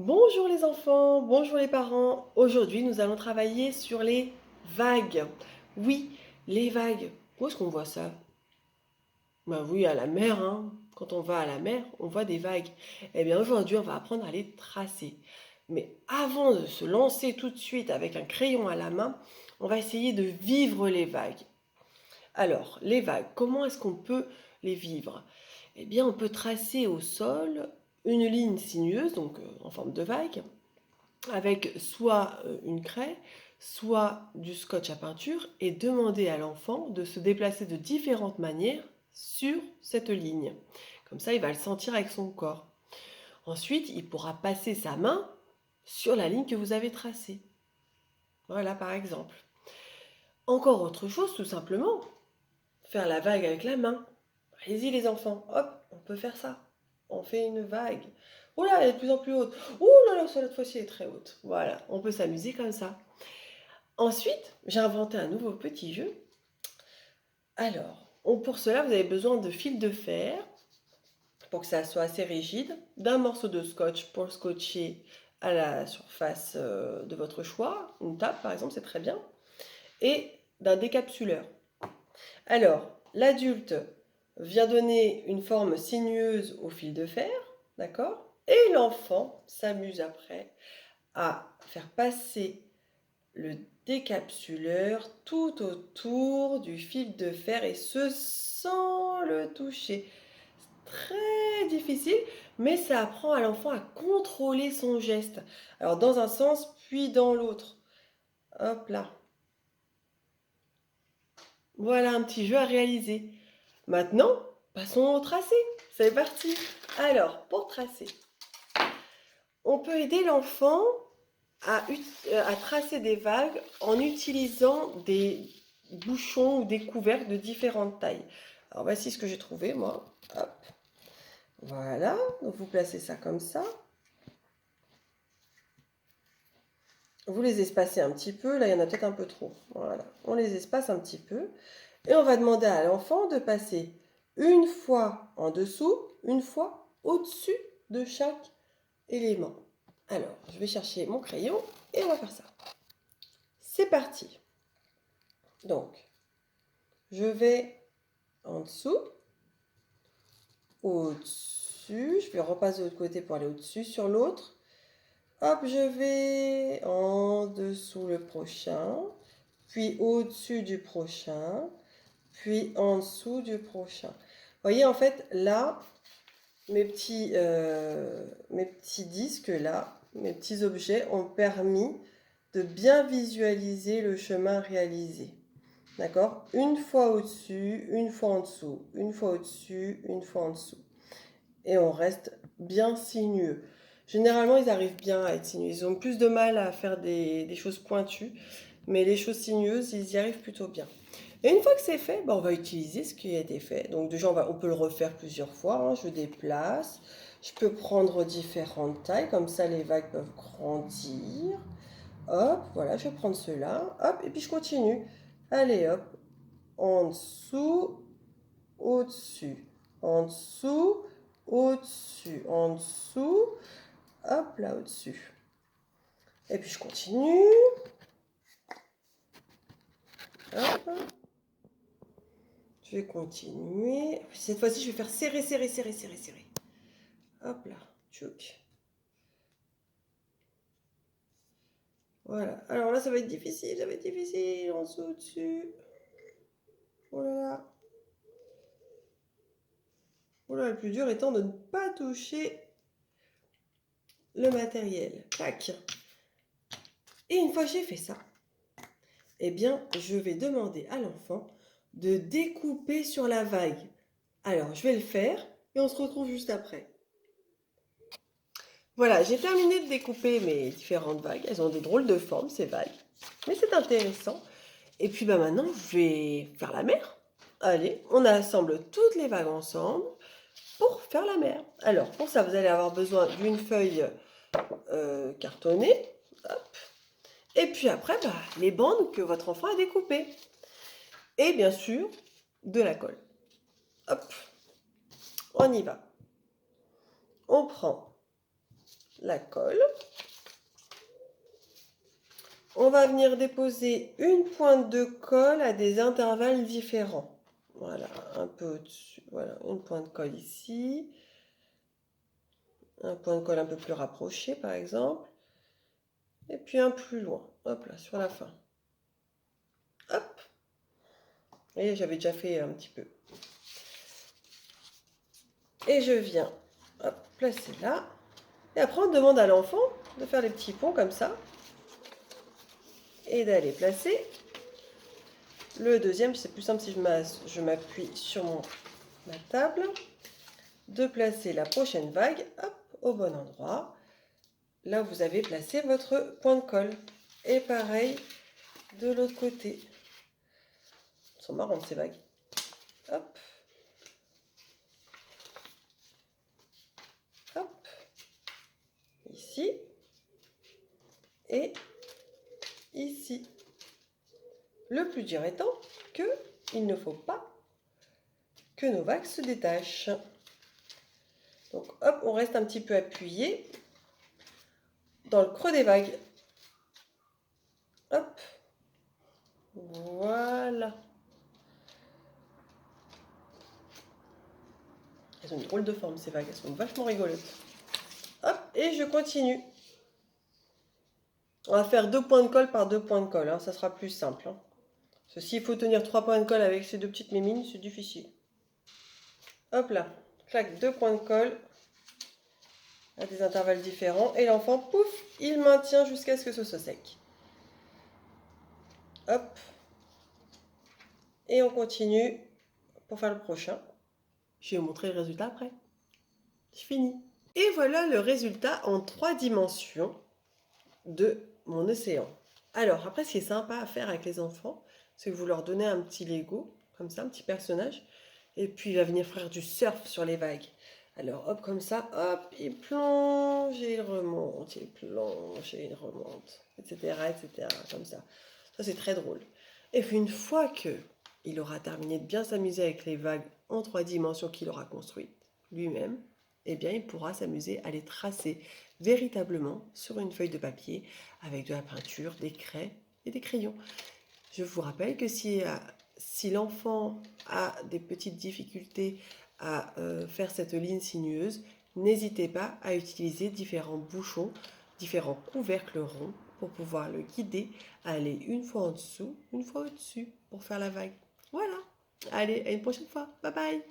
Bonjour les enfants, bonjour les parents. Aujourd'hui, nous allons travailler sur les vagues. Oui, les vagues. Où est-ce qu'on voit ça? Ben oui, à la mer, hein. Quand on va à la mer, on voit des vagues. Eh bien, aujourd'hui, on va apprendre à les tracer. Mais avant de se lancer tout de suite avec un crayon à la main, on va essayer de vivre les vagues. Alors, les vagues, comment est-ce qu'on peut les vivre? Eh bien, on peut tracer au sol une ligne sinueuse, donc en forme de vague, avec soit une craie, soit du scotch à peinture et demander à l'enfant de se déplacer de différentes manières sur cette ligne. Comme ça, il va le sentir avec son corps. Ensuite, il pourra passer sa main sur la ligne que vous avez tracée. Voilà, par exemple. Encore autre chose, tout simplement, faire la vague avec la main. Allez-y les enfants, hop, on peut faire ça. On fait une vague. Oh là, elle est de plus en plus haute. Oh là là, cette fois-ci elle est très haute. Voilà, on peut s'amuser comme ça. Ensuite, j'ai inventé un nouveau petit jeu. Alors, pour cela, vous avez besoin de fil de fer pour que ça soit assez rigide, d'un morceau de scotch pour le scotcher à la surface de votre choix, une table par exemple, c'est très bien, et d'un décapsuleur. Alors, l'adulte vient donner une forme sinueuse au fil de fer, d'accord? Et l'enfant s'amuse après à faire passer le décapsuleur tout autour du fil de fer et ce sans le toucher. C'est très difficile, mais ça apprend à l'enfant à contrôler son geste. Alors dans un sens, puis dans l'autre. Hop là. Voilà un petit jeu à réaliser. Maintenant, passons au tracé. C'est parti. Alors, pour tracer, on peut aider l'enfant à tracer des vagues en utilisant des bouchons ou des couvercles de différentes tailles. Alors voici ce que j'ai trouvé moi. Hop. Voilà, donc vous placez ça comme ça. Vous les espacez un petit peu, là il y en a peut-être un peu trop. Voilà, on les espace un petit peu. Et on va demander à l'enfant de passer une fois en dessous, une fois au-dessus de chaque élément. Alors, je vais chercher mon crayon et on va faire ça. C'est parti. Donc, je vais en dessous, au-dessus, je vais repasser de l'autre côté pour aller au-dessus sur l'autre. Hop, je vais en dessous le prochain, puis au-dessus du prochain, puis en dessous du prochain. Vous voyez, en fait, là, mes petits disques, là, mes petits objets ont permis de bien visualiser le chemin réalisé. D'accord? Une fois au-dessus, une fois en dessous, une fois au-dessus, une fois en dessous. Et on reste bien sinueux. Généralement, ils arrivent bien à être sinueux. Ils ont plus de mal à faire des choses pointues, mais les choses sinueuses, ils y arrivent plutôt bien. Et une fois que c'est fait, on va utiliser ce qui a été fait. Donc déjà, on peut le refaire plusieurs fois, hein. Je déplace. Je peux prendre différentes tailles, comme ça les vagues peuvent grandir. Hop, voilà, je vais prendre ceux-là. Hop, et puis je continue. Allez, hop, en dessous, au-dessus, en dessous, au-dessus, en dessous, hop là au-dessus. Et puis je continue. Hop. Je vais continuer. Cette fois-ci, je vais faire serrer, serrer, serrer, serrer, serrer. Hop là, tchouk. Voilà. Alors là, ça va être difficile, ça va être difficile. En dessous, au-dessus. Oh là là. Oh là, le plus dur étant de ne pas toucher le matériel. Tac. Et une fois que j'ai fait ça, eh bien, je vais demander à l'enfant de découper sur la vague. Alors, je vais le faire et on se retrouve juste après. Voilà, j'ai terminé de découper mes différentes vagues. Elles ont des drôles de formes, ces vagues. Mais c'est intéressant. Et puis maintenant, je vais faire la mer. Allez, on assemble toutes les vagues ensemble pour faire la mer. Alors, pour ça, vous allez avoir besoin d'une feuille cartonnée. Hop. Et puis après, les bandes que votre enfant a découpées. Et bien sûr, de la colle. Hop, on y va. On prend la colle. On va venir déposer une pointe de colle à des intervalles différents. Voilà, un peu au-dessus. Voilà, une pointe de colle ici. Un point de colle un peu plus rapproché, par exemple. Et puis un plus loin. Hop là, sur la fin. Hop. Et j'avais déjà fait un petit peu. Et je viens, hop, placer là. Et après, on demande à l'enfant de faire des petits ponts comme ça. Et d'aller placer le deuxième. C'est plus simple si je m'appuie sur ma table. De placer la prochaine vague, hop, au bon endroit. Là où vous avez placé votre point de colle. Et pareil de l'autre côté. Elles sont marrantes ces vagues. Hop. Hop. Ici. Et ici. Le plus dur étant que il ne faut pas que nos vagues se détachent. Donc hop, on reste un petit peu appuyé dans le creux des vagues. Hop. Voilà. Elles ont une drôle de forme ces vagues, elles sont vachement rigolotes. Hop, et je continue. On va faire 2 points de colle par 2 points de colle, hein, ça sera plus simple. Hein. Ceci, il faut tenir 3 points de colle avec ces 2 petites mémines, c'est difficile. Hop là, clac, 2 points de colle à des intervalles différents. Et l'enfant, pouf, il maintient jusqu'à ce que ce soit sec. Hop. Et on continue pour faire le prochain. Je vais vous montrer le résultat après. C'est fini. Et voilà le résultat en 3 dimensions de mon océan. Alors, après, ce qui est sympa à faire avec les enfants, c'est que vous leur donnez un petit Lego, comme ça, un petit personnage, et puis il va venir faire du surf sur les vagues. Alors, hop, comme ça, hop, il plonge et il remonte, il plonge et il remonte, etc., etc., comme ça. Ça, c'est très drôle. Et puis, une fois que il aura terminé de bien s'amuser avec les vagues en 3 dimensions qu'il aura construites lui-même, eh bien, il pourra s'amuser à les tracer véritablement sur une feuille de papier avec de la peinture, des craies et des crayons. Je vous rappelle que si l'enfant a des petites difficultés à faire cette ligne sinueuse, n'hésitez pas à utiliser différents bouchons, différents couvercles ronds pour pouvoir le guider à aller une fois en dessous, une fois au-dessus pour faire la vague. Voilà. Allez, à une prochaine fois. Bye bye.